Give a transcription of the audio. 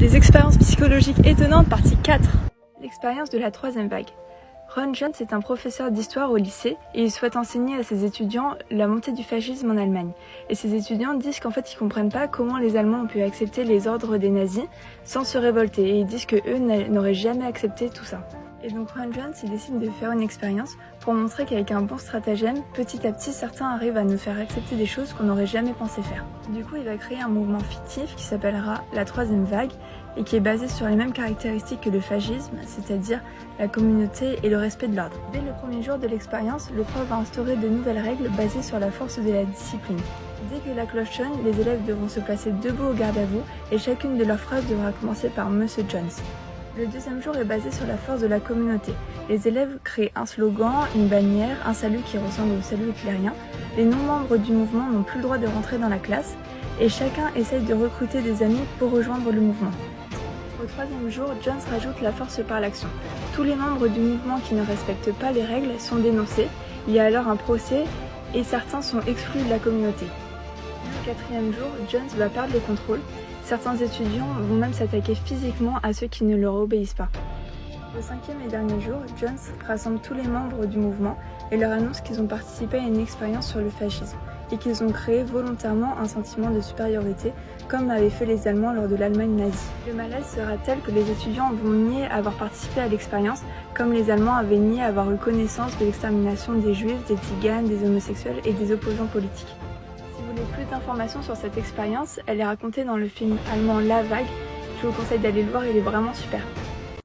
Des expériences psychologiques étonnantes, partie 4. L'expérience de la troisième vague. Ron Jones est un professeur d'histoire au lycée et il souhaite enseigner à ses étudiants la montée du fascisme en Allemagne. Et ses étudiants disent qu'en fait ils comprennent pas comment les Allemands ont pu accepter les ordres des nazis sans se révolter, et ils disent que eux n'auraient jamais accepté tout ça. Et donc Ron Jones il décide de faire une expérience pour montrer qu'avec un bon stratagème, petit à petit certains arrivent à nous faire accepter des choses qu'on n'aurait jamais pensé faire. Du coup il va créer un mouvement fictif qui s'appellera la troisième vague et qui est basé sur les mêmes caractéristiques que le fascisme, c'est-à-dire la communauté et le respect de l'ordre. Dès le premier jour de l'expérience, le prof va instaurer de nouvelles règles basées sur la force de la discipline. Dès que la cloche sonne, les élèves devront se placer debout au garde à vous et chacune de leurs phrases devra commencer par Monsieur Jones. Le deuxième jour est basé sur la force de la communauté. Les élèves créent un slogan, une bannière, un salut qui ressemble au salut hitlérien. Les non-membres du mouvement n'ont plus le droit de rentrer dans la classe et chacun essaye de recruter des amis pour rejoindre le mouvement. Au troisième jour, Jones rajoute la force par l'action. Tous les membres du mouvement qui ne respectent pas les règles sont dénoncés. Il y a alors un procès et certains sont exclus de la communauté. Le quatrième jour, Jones va perdre le contrôle. Certains étudiants vont même s'attaquer physiquement à ceux qui ne leur obéissent pas. Au cinquième et dernier jour, Jones rassemble tous les membres du mouvement et leur annonce qu'ils ont participé à une expérience sur le fascisme et qu'ils ont créé volontairement un sentiment de supériorité comme avaient fait les Allemands lors de l'Allemagne nazie. Le malaise sera tel que les étudiants vont nier avoir participé à l'expérience comme les Allemands avaient nié avoir eu connaissance de l'extermination des Juifs, des Tziganes, des homosexuels et des opposants politiques. Si vous voulez plus d'informations sur cette expérience, elle est racontée dans le film allemand La Vague. Je vous conseille d'aller le voir, il est vraiment super.